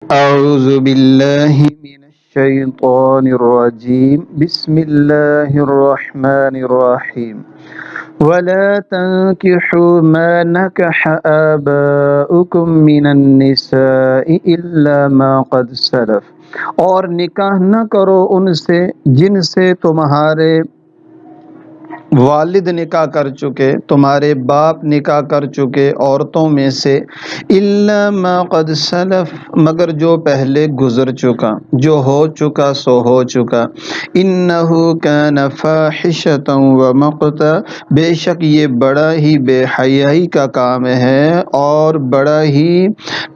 أعوذ بالله من الشيطان الرجيم بسم الله الرحمن الرحيم ولا تنكحوا ما نكح آباؤكم من النساء إلا ما قد سلف، اور نکاح نہ کرو ان سے جن سے تمہارے والد نکاح کر چکے، تمہارے باپ نکاح کر چکے عورتوں میں سے، الا ما قد سلف، مگر جو پہلے گزر چکا، جو ہو چکا سو ہو چکا، انہ کان فاحشۃ ومقتا، بے شک یہ بڑا ہی بے حیائی کا کام ہے اور بڑا ہی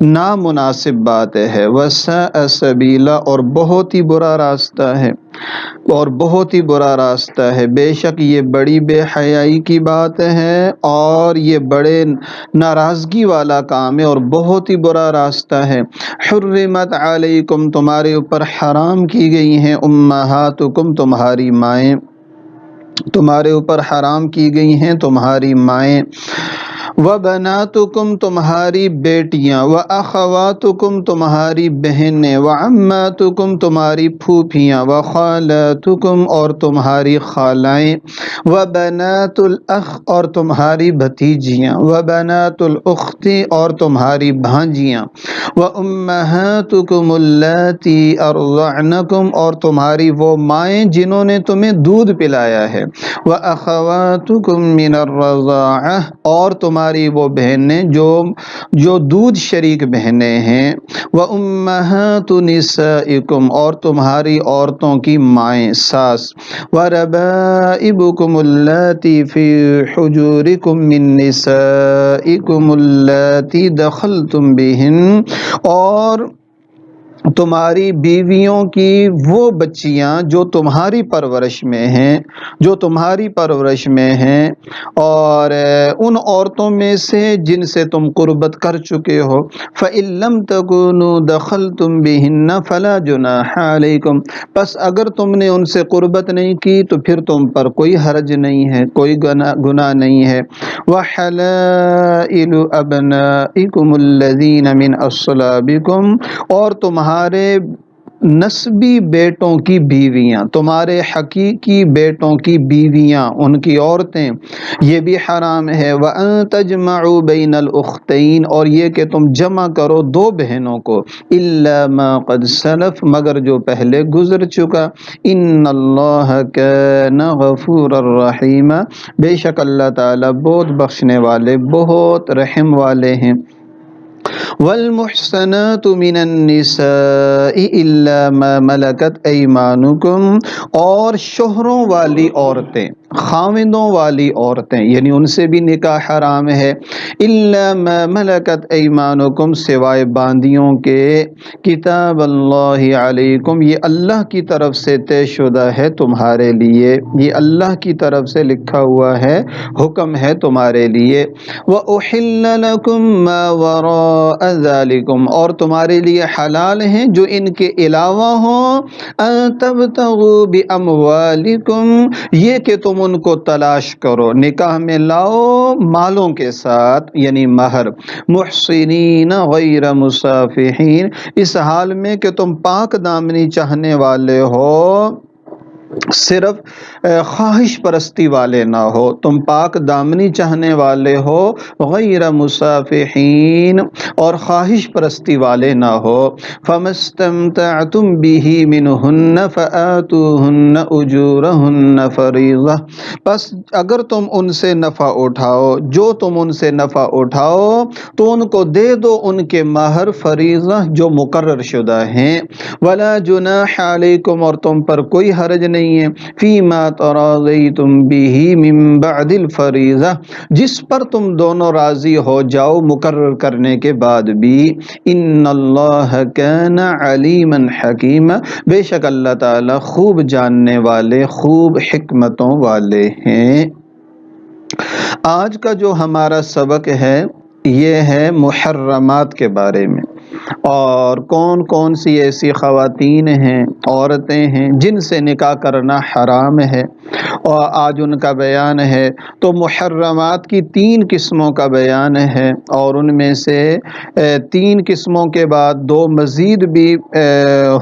نامناسب بات ہے، وساء سبیلا، اور بہت ہی برا راستہ ہے، اور بہت ہی برا راستہ ہے، بے شک یہ بڑی بے حیائی کی بات ہے اور یہ بڑے ناراضگی والا کام ہے اور بہت ہی برا راستہ ہے۔ حرمت علیکم، تمہارے اوپر حرام کی گئی ہیں، امہاتکم، تمہاری مائیں، تمہارے اوپر حرام کی گئی ہیں تمہاری مائیں، وبناتکم، تمہاری بیٹیاں، واخواتکم، تمہاری بہنیں، وعماتکم، تمہاری پھوپھیاں، وخالاتکم، اور تمہاری خالائیں، وبنات الاخ، اور تمہاری بھتیجیاں، وبنات الاخت، اور تمہاری بھانجیاں، وامہاتکم اللاتی ارضعنکم، اور تمہاری وہ مائیں جنہوں نے تمہیں دودھ پلایا ہے، وَأَخَوَاتُكُم مِّنَ الرَّضَاعَةِ، اور تمہاری وہ بہنیں جو دودھ شریک بہنیں ہیں، وَأُمَّهَاتُ نِسَائِكُمْ، اور تمہاری عورتوں کی مائیں، ساس، وَرَبَائِبُكُمُ اللَّاتِي فِي حُجُورِكُم مِّن نِّسَائِكُمُ اللَّاتِي دَخَلْتُم بِهِنَّ، اور تمہاری بیویوں کی وہ بچیاں جو تمہاری پرورش میں ہیں، جو تمہاری پرورش میں ہیں، اور ان عورتوں میں سے جن سے تم قربت کر چکے ہو، فَإِن لَّمْ تَكُونُوا دَخَلْتُم بِهِنَّ فَلَا جُنَاحَ عَلَيْكُمْ، پس اگر تم نے ان سے قربت نہیں کی تو پھر تم پر کوئی حرج نہیں ہے، کوئی گناہ نہیں ہے۔ وَحَلَائِلُ أَبْنَائِكُمُ الَّذِينَ مِنْ أَصْلَابِكُمْ، اور تمہارے نسبی بیٹوں کی بیویاں، تمہارے حقیقی بیٹوں کی بیویاں، ان کی عورتیں، یہ بھی حرام ہے۔ وَأَن تَجْمَعُوا بَيْنَ الْأُخْتَيْنِ، اور یہ کہ تم جمع کرو دو بہنوں کو، إِلَّا مَا قَدْ سَلَفَ، مگر جو پہلے گزر چکا، إِنَّ اللَّهَ كَانَ غَفُورًا رَحِيمًا، بے شک اللہ تعالیٰ بہت بخشنے والے، بہت رحم والے ہیں۔ والمحصنات من النساء إلا ما ملكت أيمانكم، اور شوہروں والی عورتیں، خاوندوں والی عورتیں، یعنی ان سے بھی نکاح حرام ہے، إلا ما ملكت أيمانكم، سوائے باندیوں کے، کتاب اللہ علیکم، یہ اللہ کی طرف سے طے شدہ ہے تمہارے لیے، یہ اللہ کی طرف سے لکھا ہوا ہے، حکم ہے تمہارے لیے۔ وَأُحِلَّ لَكُم مَّا وَرَاءَ ذَلِكُمْ، اور تمہارے لیے حلال ہیں جو ان کے علاوہ ہوں، أَن تَبْتَغُوا بِأَمْوَالِكُمْ، یہ کہ تم ان کو تلاش کرو، نکاح میں لاؤ مالوں کے ساتھ، یعنی مہر، محصنین غیر مسافحین، اس حال میں کہ تم پاک دامنی چاہنے والے ہو، صرف خواہش پرستی والے نہ ہو، تم پاک دامنی چاہنے والے ہو، غیر مسافحین، اور خواہش پرستی والے نہ ہو۔ فَمَا اسْتَمْتَعْتُمْ بِهِ مِنْهُنَّ فَآتُوهُنَّ أُجُورَهُنَّ فَرِيضَةً، پس اگر تم ان سے نفع اٹھاؤ، جو تم ان سے نفع اٹھاؤ تو ان کو دے دو ان کے مہر، فریضہ جو مقرر شدہ ہیں۔ وَلَا جُنَاحَ عَلَيْكُمْ، اور تم پر کوئی حرج نہیں ہے، فِيمَا تَرَاضَيْتُمْ بِهِ مِن بَعْدِ الْفَرِيضَةِ، جس پر تم دونوں راضی ہو جاؤ مقرر کرنے کے بعد بھی۔ إِنَّ اللَّهَ كَانَ عَلِيمًا حَكِيمًا، بے شک اللہ تعالیٰ خوب جاننے والے، خوب حکمتوں والے ہیں۔ آج کا جو ہمارا سبق ہے یہ ہے محرمات کے بارے میں، اور کون کون سی ایسی خواتین ہیں، عورتیں ہیں جن سے نکاح کرنا حرام ہے، اور آج ان کا بیان ہے۔ تو محرمات کی 3 قسموں کا بیان ہے، اور ان میں سے 3 قسموں کے بعد 2 مزید بھی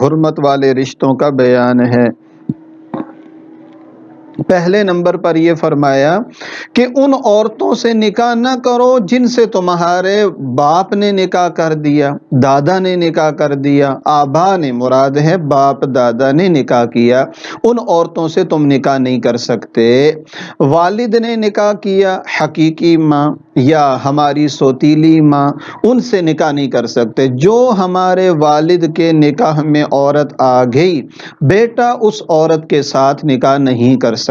حرمت والے رشتوں کا بیان ہے۔ پہلے نمبر پر یہ فرمایا کہ ان عورتوں سے نکاح نہ کرو جن سے تمہارے باپ نے نکاح کر دیا، دادا نے نکاح کر دیا، آبا نے مراد ہے باپ دادا نے نکاح کیا، ان عورتوں سے تم نکاح نہیں کر سکتے۔ والد نے نکاح کیا، حقیقی ماں یا ہماری سوتیلی ماں، ان سے نکاح نہیں کر سکتے۔ جو ہمارے والد کے نکاح میں عورت آ گئی، بیٹا اس عورت کے ساتھ نکاح نہیں کر سکتا،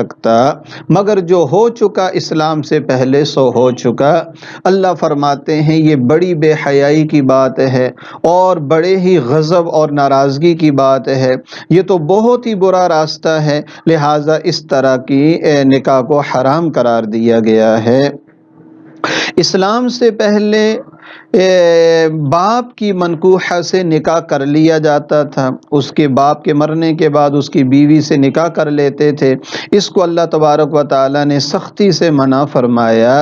مگر جو ہو چکا اسلام سے پہلے سو ہو چکا۔ اللہ فرماتے ہیں یہ بڑی بے حیائی کی بات ہے اور بڑے ہی غضب اور ناراضگی کی بات ہے، یہ تو بہت ہی برا راستہ ہے، لہٰذا اس طرح کی نکاح کو حرام قرار دیا گیا ہے۔ اسلام سے پہلے باپ کی منکوحہ سے نکاح کر لیا جاتا تھا، اس کے باپ کے مرنے کے بعد اس کی بیوی سے نکاح کر لیتے تھے۔ اس کو اللہ تبارک و تعالی نے سختی سے منع فرمایا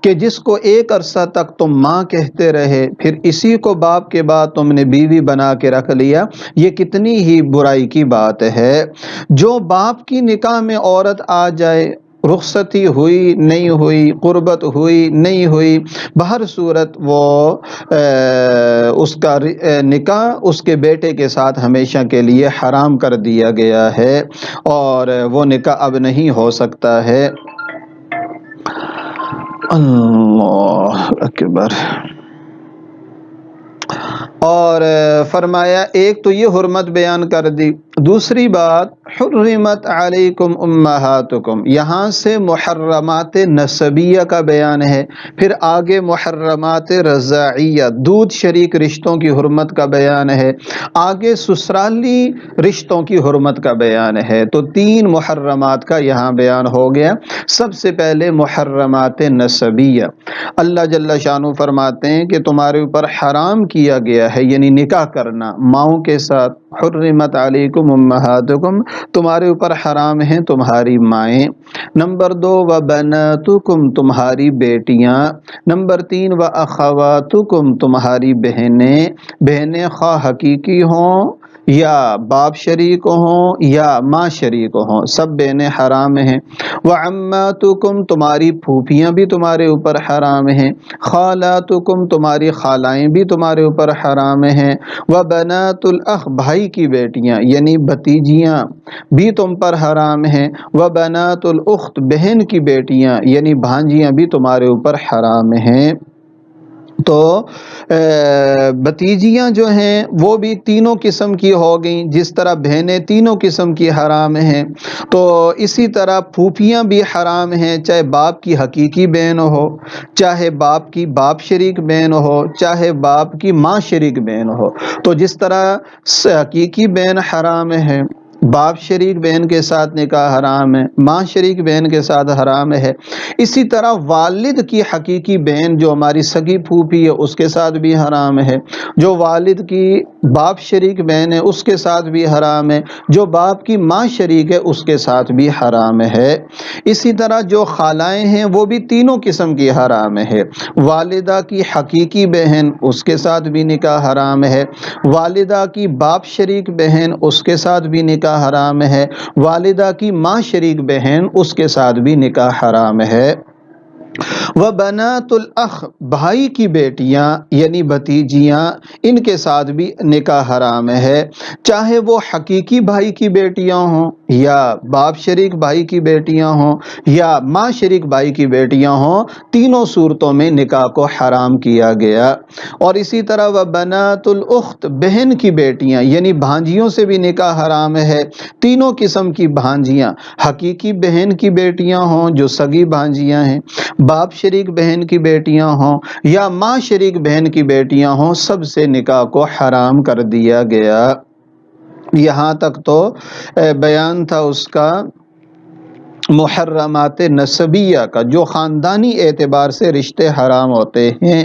کہ جس کو ایک عرصہ تک تم ماں کہتے رہے، پھر اسی کو باپ کے بعد تم نے بیوی بنا کے رکھ لیا، یہ کتنی ہی برائی کی بات ہے۔ جو باپ کی نکاح میں عورت آ جائے، رخصتی ہوئی نہیں ہوئی، قربت ہوئی نہیں ہوئی، بہر صورت وہ اس کا نکاح اس کے بیٹے کے ساتھ ہمیشہ کے لیے حرام کر دیا گیا ہے، اور وہ نکاح اب نہیں ہو سکتا ہے۔ اللہ اکبر۔ اور فرمایا ایک تو یہ حرمت بیان کر دی، دوسری بات حرمت علیکم امہاتکم، یہاں سے محرمات نسبیہ کا بیان ہے، پھر آگے محرمات رضاعیہ دودھ شریک رشتوں کی حرمت کا بیان ہے، آگے سسرالی رشتوں کی حرمت کا بیان ہے۔ تو 3 محرمات کا یہاں بیان ہو گیا۔ سب سے پہلے محرمات نسبیہ، اللہ جل شانہ فرماتے ہیں کہ تمہارے اوپر حرام کیا گیا ہے، یعنی نکاح کرنا ماؤں کے ساتھ۔ حرمت علیکم امہاتکم، تمہارے اوپر حرام ہیں تمہاری مائیں۔ نمبر 2 وبناتکم، تمہاری بیٹیاں۔ نمبر 3 واخواتکم، تمہاری بہنیں خواہ حقیقی ہوں یا باپ شریک ہوں یا ماں شریک ہوں، سب بہنیں حرام ہیں۔ وعماتکم، تمہاری پھوپھیاں بھی تمہارے اوپر حرام ہیں۔ خالاتکم، تمہاری خالائیں بھی تمہارے اوپر حرام ہیں۔ وبنات الاخ، بھائی کی بیٹیاں یعنی بھتیجیاں بھی تم پر حرام ہیں۔ وبنات الاخت، بہن کی بیٹیاں یعنی بھانجیاں بھی تمہارے اوپر حرام ہیں۔ تو بھتیجیاں جو ہیں وہ بھی تینوں قسم کی ہو گئیں، جس طرح بہنیں تینوں قسم کی حرام ہیں، تو اسی طرح پھوپھیاں بھی حرام ہیں، چاہے باپ کی حقیقی بہن ہو، چاہے باپ کی باپ شریک بہن ہو، چاہے باپ کی ماں شریک بہن ہو۔ تو جس طرح حقیقی بہن حرام ہے، باپ شریک بہن کے ساتھ نکاح حرام ہے، ماں شریک بہن کے ساتھ حرام ہے، اسی طرح والد کی حقیقی بہن جو ہماری سگی پھوپھی ہے اس کے ساتھ بھی حرام ہے، جو والد کی باپ شریک بہن ہے اس کے ساتھ بھی حرام ہے، جو باپ کی ماں شریک ہے اس کے ساتھ بھی حرام ہے۔ اسی طرح جو خالائیں ہیں وہ بھی تینوں قسم کی حرام ہے، والدہ کی حقیقی بہن اس کے ساتھ بھی نکاح حرام ہے، والدہ کی باپ شریک بہن اس کے ساتھ بھی نکاح حرام ہے، والدہ کی ماں شریک بہن اس کے ساتھ بھی نکاح حرام ہے۔ وبنات الاخ، بھائی کی بیٹیاں یعنی بھتیجیاں، ان کے ساتھ بھی نکاح حرام ہے، چاہے وہ حقیقی بھائی کی بیٹیاں ہوں یا باپ شریک بھائی کی بیٹیاں ہوں یا ماں شریک بھائی کی بیٹیاں ہوں، تینوں صورتوں میں نکاح کو حرام کیا گیا۔ اور اسی طرح وبنات الاخت، بہن کی بیٹیاں یعنی بھانجیوں سے بھی نکاح حرام ہے، تینوں قسم کی بھانجیاں، حقیقی بہن کی بیٹیاں ہوں جو سگی بھانجیاں ہیں، باپ شریک بہن کی بیٹیاں ہوں یا ماں شریک بہن کی بیٹیاں ہوں، سب سے نکاح کو حرام کر دیا گیا۔ یہاں تک تو بیان تھا اس کا محرمات نسبیہ کا، جو خاندانی اعتبار سے رشتے حرام ہوتے ہیں۔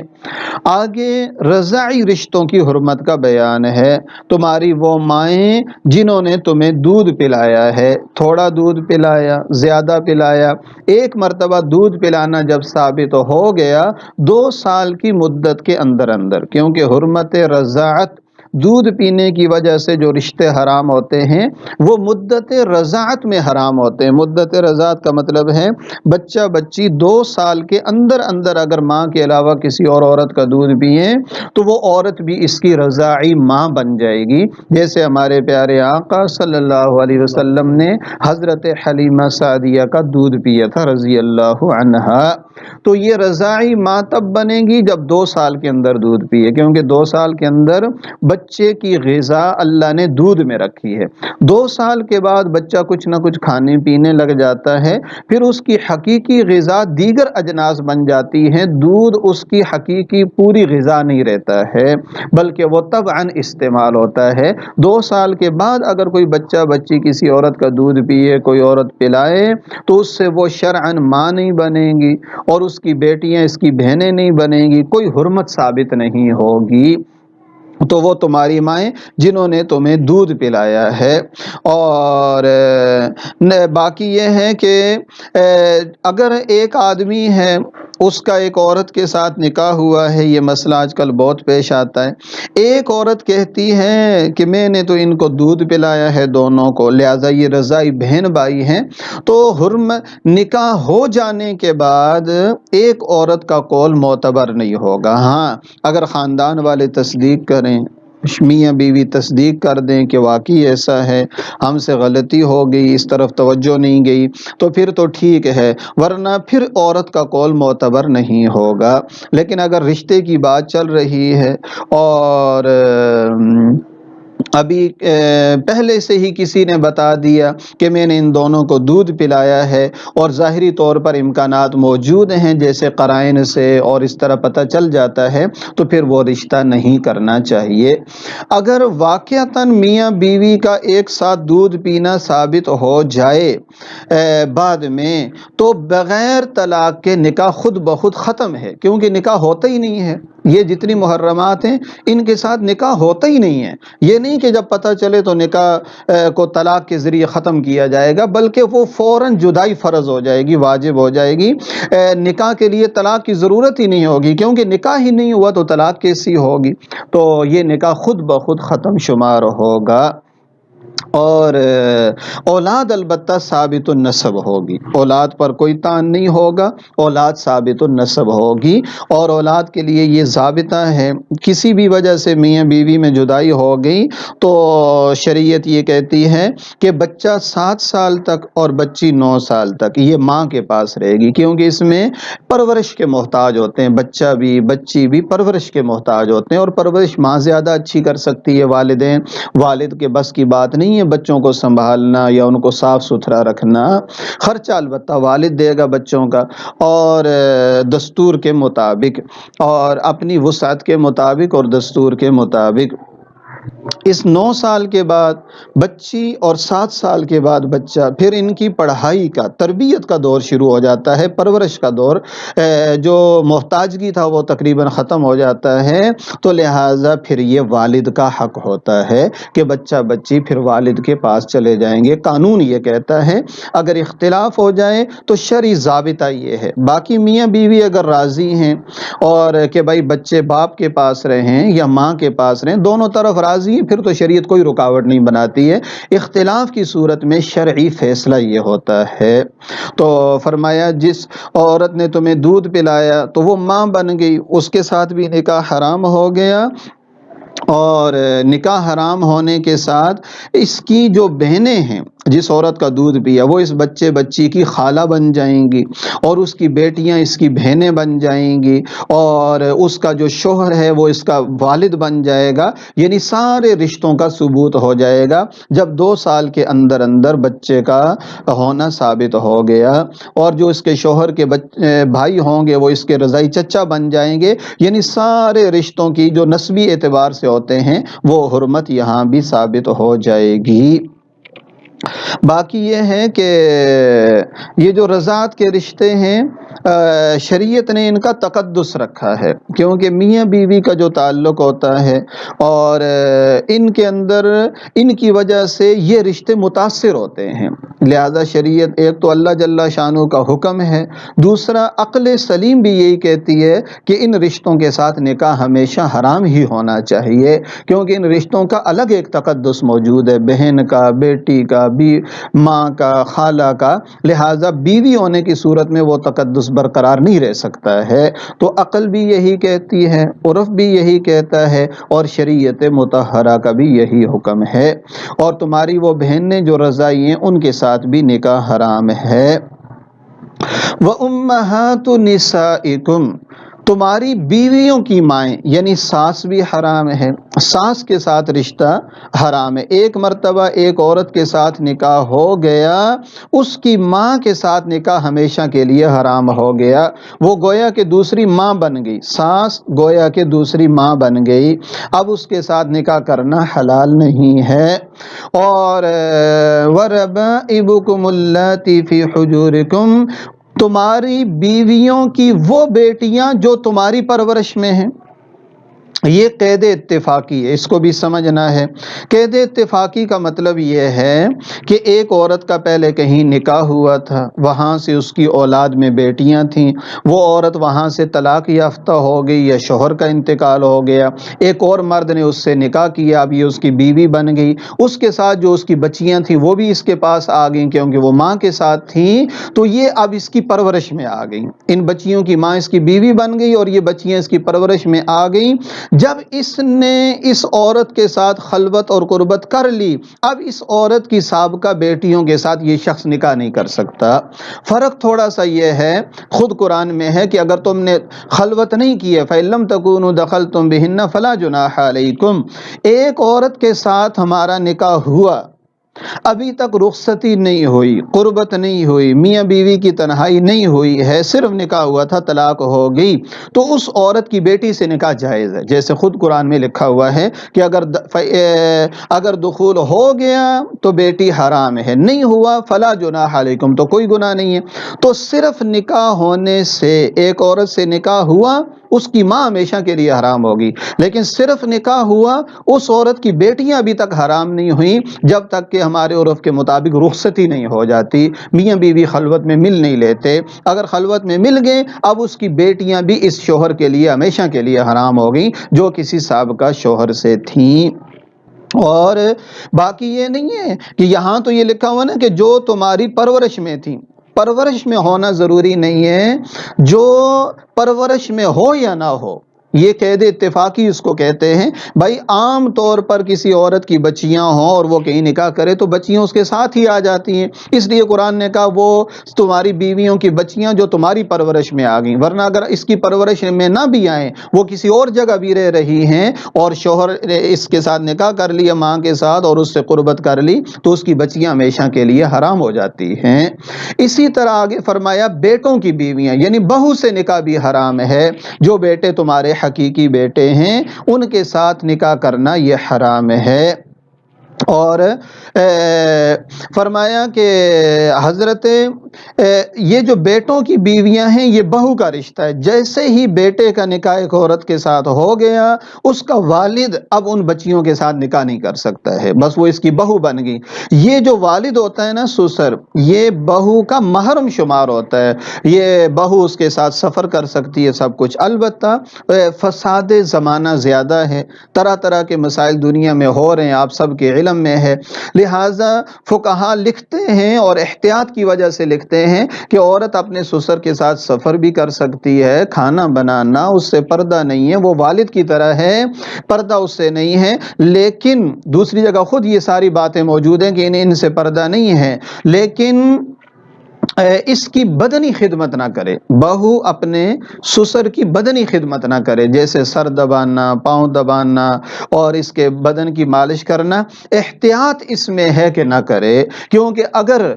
آگے رضاعی رشتوں کی حرمت کا بیان ہے۔ تمہاری وہ مائیں جنہوں نے تمہیں دودھ پلایا ہے، تھوڑا دودھ پلایا، زیادہ پلایا، ایک مرتبہ دودھ پلانا جب ثابت ہو گیا 2 سال کی مدت کے اندر اندر، کیونکہ حرمت رضاعت، دودھ پینے کی وجہ سے جو رشتے حرام ہوتے ہیں وہ مدت رضاعت میں حرام ہوتے ہیں۔ مدت رضاعت کا مطلب ہے بچہ بچی 2 سال کے اندر اندر اگر ماں کے علاوہ کسی اور عورت کا دودھ پیے تو وہ عورت بھی اس کی رضاعی ماں بن جائے گی، جیسے ہمارے پیارے آقا صلی اللہ علیہ وسلم نے حضرت حلیمہ سعدیہ کا دودھ پیا تھا رضی اللہ عنہا۔ تو یہ رضاعی ماں تب بنے گی جب 2 سال کے اندر دودھ پیے، کیونکہ 2 سال کے اندر بچے کی غذا اللہ نے دودھ میں رکھی ہے۔ 2 سال کے بعد بچہ کچھ نہ کچھ کھانے پینے لگ جاتا ہے، پھر اس کی حقیقی غذا دیگر اجناس بن جاتی ہیں، دودھ اس کی حقیقی پوری غذا نہیں رہتا ہے بلکہ وہ طبعاً استعمال ہوتا ہے۔ 2 سال کے بعد اگر کوئی بچہ بچی کسی عورت کا دودھ پیے، کوئی عورت پلائے، تو اس سے وہ شرعاً ماں نہیں بنے گی اور اس کی بیٹیاں اس کی بہنیں نہیں بنیں گی، کوئی حرمت ثابت نہیں ہوگی۔ تو وہ تمہاری مائیں جنہوں نے تمہیں دودھ پلایا ہے۔ اور باقی یہ ہے کہ اگر ایک آدمی ہے، اس کا ایک عورت کے ساتھ نکاح ہوا ہے، یہ مسئلہ آج کل بہت پیش آتا ہے، ایک عورت کہتی ہے کہ میں نے تو ان کو دودھ پلایا ہے دونوں کو، لہذا یہ رضاعی بہن بھائی ہیں، تو نکاح ہو جانے کے بعد ایک عورت کا قول معتبر نہیں ہوگا۔ ہاں، اگر خاندان والے تصدیق کریں، میاں بیوی تصدیق کر دیں کہ واقعی ایسا ہے، ہم سے غلطی ہو گئی، اس طرف توجہ نہیں گئی، تو پھر تو ٹھیک ہے، ورنہ پھر عورت کا قول معتبر نہیں ہوگا۔ لیکن اگر رشتے کی بات چل رہی ہے اور ابھی پہلے سے ہی کسی نے بتا دیا کہ میں نے ان دونوں کو دودھ پلایا ہے اور ظاہری طور پر امکانات موجود ہیں جیسے قرائن سے اور اس طرح پتہ چل جاتا ہے، تو پھر وہ رشتہ نہیں کرنا چاہیے۔ اگر واقعتاً میاں بیوی کا ایک ساتھ دودھ پینا ثابت ہو جائے بعد میں، تو بغیر طلاق کے نکاح خود بخود ختم ہے، کیونکہ نکاح ہوتا ہی نہیں ہے۔ یہ جتنی محرمات ہیں ان کے ساتھ نکاح ہوتا ہی نہیں ہے۔ یہ نہیں کہ جب پتہ چلے تو نکاح کو طلاق کے ذریعے ختم کیا جائے گا، بلکہ وہ فوراً جدائی فرض ہو جائے گی، واجب ہو جائے گی۔ نکاح کے لیے طلاق کی ضرورت ہی نہیں ہوگی، کیونکہ نکاح ہی نہیں ہوا تو طلاق کیسی ہوگی؟ تو یہ نکاح خود بخود ختم شمار ہوگا۔ اور اولاد البتہ ثابت النسب ہوگی، اولاد پر کوئی تان نہیں ہوگا، اولاد ثابت النسب ہوگی۔ اور اولاد کے لیے یہ ضابطہ ہے، کسی بھی وجہ سے میاں بیوی میں جدائی ہو گئی تو شریعت یہ کہتی ہے کہ بچہ 7 سال تک اور بچی 9 سال تک یہ ماں کے پاس رہے گی، کیونکہ اس میں پرورش کے محتاج ہوتے ہیں، بچہ بھی بچی بھی پرورش کے محتاج ہوتے ہیں، اور پرورش ماں زیادہ اچھی کر سکتی ہے، والد کے بس کی بات نہیں ہے بچوں کو سنبھالنا یا ان کو صاف ستھرا رکھنا۔ خرچہ البتہ والد دے گا بچوں کا، اور دستور کے مطابق اور اپنی وسعت کے مطابق اور دستور کے مطابق۔ اس 9 سال کے بعد بچی اور 7 سال کے بعد بچہ، پھر ان کی پڑھائی کا، تربیت کا دور شروع ہو جاتا ہے، پرورش کا دور، جو محتاجگی تھا وہ تقریباً ختم ہو جاتا ہے، تو لہٰذا پھر یہ والد کا حق ہوتا ہے کہ بچہ بچی پھر والد کے پاس چلے جائیں گے۔ قانون یہ کہتا ہے اگر اختلاف ہو جائے تو شرعی ضابطہ یہ ہے، باقی میاں بیوی اگر راضی ہیں اور کہ بھائی بچے باپ کے پاس رہیں یا ماں کے پاس رہیں، دونوں طرف راضی ہیں، پھر تو شریعت کوئی رکاوٹ نہیں بناتی ہے۔ اختلاف کی صورت میں شرعی فیصلہ یہ ہوتا ہے۔ تو فرمایا جس عورت نے تمہیں دودھ پلایا تو وہ ماں بن گئی، اس کے ساتھ بھی نکاح حرام ہو گیا، اور نکاح حرام ہونے کے ساتھ اس کی جو بہنیں ہیں، جس عورت کا دودھ پیا وہ اس بچے بچی کی خالہ بن جائیں گی، اور اس کی بیٹیاں اس کی بہنیں بن جائیں گی، اور اس کا جو شوہر ہے وہ اس کا والد بن جائے گا، یعنی سارے رشتوں کا ثبوت ہو جائے گا جب 2 سال کے اندر اندر بچے کا ہونا ثابت ہو گیا۔ اور جو اس کے شوہر کے بھائی ہوں گے وہ اس کے رضاعی چچا بن جائیں گے، یعنی سارے رشتوں کی جو نسبی اعتبار سے ہوتے ہیں وہ حرمت یہاں بھی ثابت ہو جائے گی۔ باقی یہ ہے کہ یہ جو رضاعت کے رشتے ہیں شریعت نے ان کا تقدس رکھا ہے، کیونکہ میاں بیوی کا جو تعلق ہوتا ہے اور ان کے اندر ان کی وجہ سے یہ رشتے متاثر ہوتے ہیں، لہذا شریعت ایک تو اللہ جل شانہ کا حکم ہے، دوسرا عقل سلیم بھی یہی کہتی ہے کہ ان رشتوں کے ساتھ نکاح ہمیشہ حرام ہی ہونا چاہیے، کیونکہ ان رشتوں کا الگ ایک تقدس موجود ہے، بہن کا، بیٹی کا، ماں کا، خالہ کا، لہٰذا بیوی ہونے کی صورت میں وہ تقدس برقرار نہیں رہ سکتا ہے۔ تو عقل بھی یہی کہتی ہے، عرف بھی یہی کہتا ہے، اور شریعت مطہرہ کا بھی یہی حکم ہے، اور تمہاری وہ بہنیں جو رضائی ہیں ان کے ساتھ بھی نکاح حرام ہے۔ وَأُمَّهَاتُ نِسَائِكُمْ، تمہاری بیویوں کی مائیں یعنی ساس بھی حرام ہے، ساس کے ساتھ رشتہ حرام ہے۔ ایک مرتبہ ایک عورت کے ساتھ نکاح ہو گیا، اس کی ماں کے ساتھ نکاح ہمیشہ کے لیے حرام ہو گیا، وہ گویا کہ دوسری ماں بن گئی، ساس گویا کہ دوسری ماں بن گئی، اب اس کے ساتھ نکاح کرنا حلال نہیں ہے۔ اور وَرَبَائِبُكُمُ اللَّاتِي فِي حُجُورِكُمْ، تمہاری بیویوں کی وہ بیٹیاں جو تمہاری پرورش میں ہیں، یہ قید اتفاقی ہے، اس کو بھی سمجھنا ہے۔ قید اتفاقی کا مطلب یہ ہے کہ ایک عورت کا پہلے کہیں نکاح ہوا تھا، وہاں سے اس کی اولاد میں بیٹیاں تھیں، وہ عورت وہاں سے طلاق یافتہ ہو گئی یا شوہر کا انتقال ہو گیا، ایک اور مرد نے اس سے نکاح کیا، اب یہ اس کی بیوی بن گئی، اس کے ساتھ جو اس کی بچیاں تھیں وہ بھی اس کے پاس آ گئیں کیونکہ وہ ماں کے ساتھ تھیں، تو یہ اب اس کی پرورش میں آ گئیں، ان بچیوں کی ماں اس کی بیوی بن گئی اور یہ بچیاں اس کی پرورش میں آ گئیں۔ جب اس نے اس عورت کے ساتھ خلوت اور قربت کر لی، اب اس عورت کی سابقہ بیٹیوں کے ساتھ یہ شخص نکاح نہیں کر سکتا۔ فرق تھوڑا سا یہ ہے، خود قرآن میں ہے کہ اگر تم نے خلوت نہیں کی ہے فَإِن لَمْ تَكُونُوا دَخَلْتُمْ بِهِنَّ فَلَا جُنَاحَ عَلَيْكُمْ، ایک عورت کے ساتھ ہمارا نکاح ہوا، ابھی تک رخصتی نہیں ہوئی، قربت نہیں ہوئی، میاں بیوی کی تنہائی نہیں ہوئی ہے، صرف نکاح ہوا تھا، طلاق ہو گئی، تو اس عورت کی بیٹی سے نکاح جائز ہے، جیسے خود قرآن میں لکھا ہوا ہے کہ اگر دخول ہو گیا تو بیٹی حرام ہے، نہیں ہوا فلا جناح علیکم، تو کوئی گناہ نہیں ہے۔ تو صرف نکاح ہونے سے، ایک عورت سے نکاح ہوا، اس کی ماں ہمیشہ کے لیے حرام ہوگی، لیکن صرف نکاح ہوا، اس عورت کی بیٹیاں ابھی تک حرام نہیں ہوئیں جب تک کہ ہمارے عرف کے مطابق رخصتی نہیں ہو جاتی، میاں بیوی خلوت میں مل نہیں لیتے، اگر خلوت میں مل گئے اب اس کی بیٹیاں بھی اس شوہر کے لیے ہمیشہ کے لیے حرام ہو گئیں جو کسی سابقہ شوہر سے تھیں۔ اور باقی یہ نہیں ہے کہ یہاں تو یہ لکھا ہوا نا کہ جو تمہاری پرورش میں تھی، پرورش میں ہونا ضروری نہیں ہے، جو پرورش میں ہو یا نہ ہو، یہ قید اتفاقی اس کو کہتے ہیں۔ بھائی عام طور پر کسی عورت کی بچیاں ہوں اور وہ کہیں نکاح کرے تو بچیاں اس کے ساتھ ہی آ جاتی ہیں، اس لیے قرآن نے کہا وہ تمہاری بیویوں کی بچیاں جو تمہاری پرورش میں آ گئیں، ورنہ اگر اس کی پرورش میں نہ بھی آئیں، وہ کسی اور جگہ بھی رہ رہی ہیں اور شوہر نے اس کے ساتھ نکاح کر لیا ماں کے ساتھ اور اس سے قربت کر لی، تو اس کی بچیاں ہمیشہ کے لیے حرام ہو جاتی ہیں۔ اسی طرح آگے فرمایا بیٹوں کی بیویاں یعنی بہو سے نکاح بھی حرام ہے، جو بیٹے تمہارے حقیقی بیٹے ہیں ان کے ساتھ نکاح کرنا یہ حرام ہے۔ اور فرمایا کہ حضرت یہ جو بیٹوں کی بیویاں ہیں یہ بہو کا رشتہ ہے، جیسے ہی بیٹے کا نکاح ایک عورت کے ساتھ ہو گیا، اس کا والد اب ان بچیوں کے ساتھ نکاح نہیں کر سکتا ہے، بس وہ اس کی بہو بن گئی۔ یہ جو والد ہوتا ہے نا سسر، یہ بہو کا محرم شمار ہوتا ہے، یہ بہو اس کے ساتھ سفر کر سکتی ہے سب کچھ، البتہ فساد زمانہ زیادہ ہے، طرح طرح کے مسائل دنیا میں ہو رہے ہیں، آپ سب کے علم میں ہے، لہٰذا فقہا لکھتے ہیں اور احتیاط کی وجہ سے لکھتے ہیں کہ عورت اپنے سسر کے ساتھ سفر بھی کر سکتی ہے، کھانا بنانا اس سے پردہ نہیں ہے، وہ والد کی طرح ہے، پردہ اس سے نہیں ہے، لیکن دوسری جگہ خود یہ ساری باتیں موجود ہیں کہ ان سے پردہ نہیں ہے، لیکن اس کی بدنی خدمت نہ کرے، بہو اپنے سسر کی بدنی خدمت نہ کرے، جیسے سر دبانا، پاؤں دبانا اور اس کے بدن کی مالش کرنا، احتیاط اس میں ہے کہ نہ کرے، کیونکہ اگر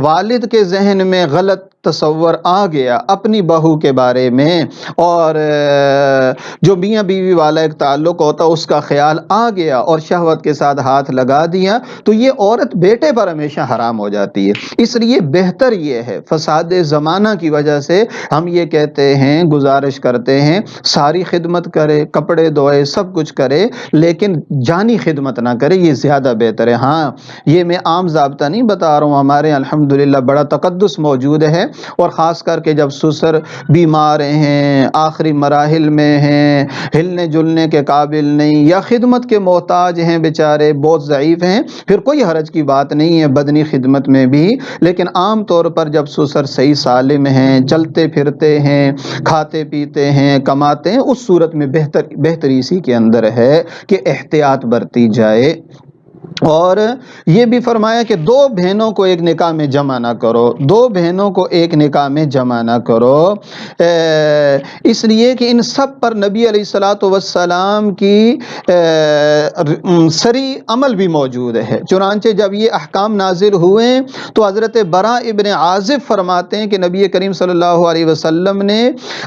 والد کے ذہن میں غلط تصور آ گیا اپنی بہو کے بارے میں، اور جو میاں بیوی والا ایک تعلق ہوتا اس کا خیال آ گیا اور شہوت کے ساتھ ہاتھ لگا دیا، تو یہ عورت بیٹے پر ہمیشہ حرام ہو جاتی ہے۔ اس لیے بہتر یہ ہے، فساد زمانہ کی وجہ سے ہم یہ کہتے ہیں، گزارش کرتے ہیں، ساری خدمت کرے، کپڑے دھوئے، سب کچھ کرے، لیکن جانی خدمت نہ کرے، یہ زیادہ بہتر ہے۔ ہاں، یہ میں عام ضابطہ نہیں بتا رہا ہوں، ہمارے الحمدللہ بڑا تقدس موجود ہے، اور خاص کر کے جب سسر بیمار ہیں، آخری مراحل میں ہیں، ہلنے جلنے کے قابل نہیں، یا خدمت کے محتاج ہیں، بیچارے بہت ضعیف ہیں، پھر کوئی حرج کی بات نہیں ہے بدنی خدمت میں بھی۔ لیکن عام طور پر جب سسر صحیح سالم ہیں، چلتے پھرتے ہیں، کھاتے پیتے ہیں، کماتے ہیں، اس صورت میں بہتری اسی کے اندر ہے کہ احتیاط برتی جائے۔ اور یہ بھی فرمایا کہ دو بہنوں کو ایک نکاح میں جمع نہ کرو، دو بہنوں کو ایک نکاح میں جمع نہ کرو، اس لیے کہ ان سب پر نبی علیہ الصلوۃ والسلام کی صریح عمل بھی موجود ہے۔ چنانچہ جب یہ احکام نازل ہوئے تو حضرت براء ابن عازب فرماتے ہیں کہ نبی کریم صلی اللہ علیہ وسلم نے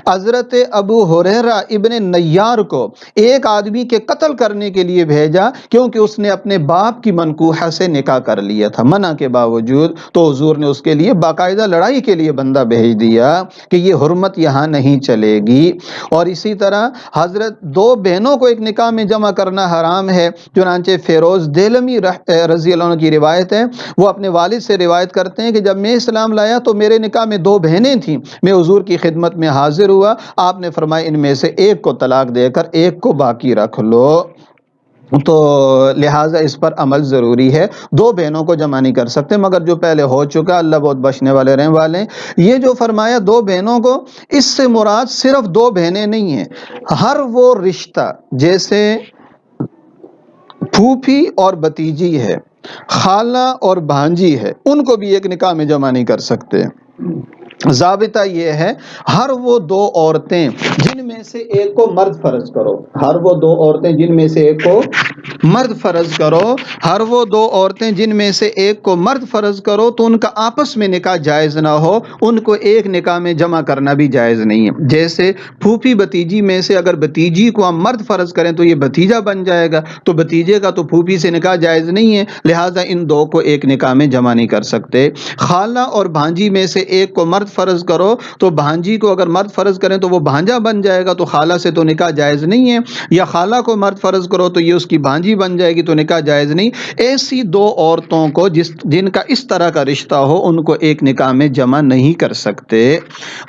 حضرت ابو ہریرہ ابن نیار کو ایک آدمی کے قتل کرنے کے لیے بھیجا، کیونکہ اس نے اپنے باپ کی منکوحہ سے نکاح کر لیا تھا منع کے باوجود، تو حضور نے اس کے لیے باقاعدہ لڑائی کے لیے بندہ بھیج دیا کہ یہ حرمت یہاں نہیں چلے گی۔ اور اسی طرح حضرت دو بہنوں کو ایک نکاح میں جمع کرنا حرام ہے۔ چنانچہ فیروز دیلمی رضی اللہ عنہ کی روایت ہے، وہ اپنے والد سے روایت کرتے ہیں کہ جب میں اسلام لایا تو میرے نکاح میں دو بہنیں تھیں، میں حضور کی خدمت میں حاضر ہوا، آپ نے فرمایا ان میں سے ایک کو طلاق دے کر ایک کو باقی رکھ لو۔ تو لہٰذا اس پر عمل ضروری ہے، دو بہنوں کو جمع نہیں کر سکتے، مگر جو پہلے ہو چکا، اللہ بہت بخشنے والے رحم والے۔ یہ جو فرمایا دو بہنوں کو، اس سے مراد صرف دو بہنیں نہیں ہیں، ہر وہ رشتہ جیسے پھوپھی اور بتیجی ہے، خالہ اور بھانجی ہے، ان کو بھی ایک نکاح میں جمع نہیں کر سکتے۔ ضابطہ یہ ہے، ہر وہ دو عورتیں جن میں سے ایک کو مرد فرض کرو، ہر وہ دو عورتیں جن میں سے ایک کو مرد فرض کرو، ہر وہ دو عورتیں جن میں سے ایک کو مرد فرض کرو، تو ان کا آپس میں نکاح جائز نہ ہو، ان کو ایک نکاح میں جمع کرنا بھی جائز نہیں ہے۔ جیسے پھوپھی بتیجی میں سے اگر بتیجی کو ہم مرد فرض کریں تو یہ بھتیجا بن جائے گا، تو بھتیجے کا تو پھوپھی سے نکاح جائز نہیں ہے، لہٰذا ان دو کو ایک نکاح میں جمع نہیں کر سکتے۔ خالہ اور بھانجی میں سے ایک کو مرد فرض کرو، تو بھانجی کو اگر مرد فرض کریں تو وہ بھانجا بن جائے گا، تو خالہ سے تو نکاح جائز نہیں ہے، یا خالہ کو مرد فرض کرو تو یہ اس کی بھانجی بن جائے گی، تو نکاح جائز نہیں۔ ایسی دو عورتوں کو جن کا اس طرح کا رشتہ ہو، ان کو ایک نکاح میں جمع نہیں کر سکتے۔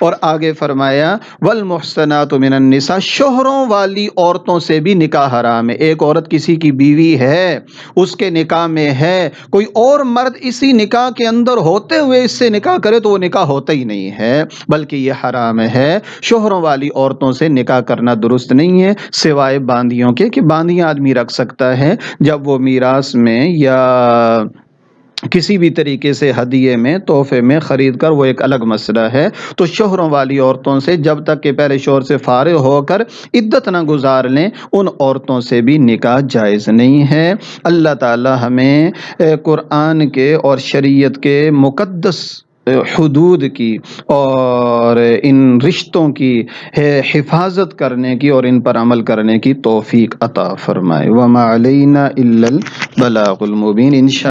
اور آگے فرمایا والمحصنات من النساء، شوہروں والی عورتوں سے بھی نکاح حرام ہے۔ ایک عورت کسی کی بیوی ہے، اس کے نکاح میں ہے، کوئی اور مرد اسی نکاح کے اندر ہوتے ہوئے اس سے نکاح کرے تو وہ نکاح ہوتا ہی نہیں ہے، بلکہ یہ حرام ہے۔ شوہروں والی عورتوں سے نکاح کرنا درست نہیں ہے، سوائے باندیوں کے، کہ باندیاں آدمی رکھ سکتا ہے جب وہ میراث میں یا کسی بھی طریقے سے ہدیے میں، تحفے میں خرید کر، وہ ایک الگ مسئلہ ہے۔ تو شوہروں والی عورتوں سے جب تک کہ پہلے شوہر سے فارغ ہو کر عدت نہ گزار لیں، ان عورتوں سے بھی نکاح جائز نہیں ہے۔ اللہ تعالی ہمیں قرآن کے اور شریعت کے مقدس حدود کی اور ان رشتوں کی حفاظت کرنے کی اور ان پر عمل کرنے کی توفیق عطا فرمائے۔ وما علینا الا البلاغ المبین۔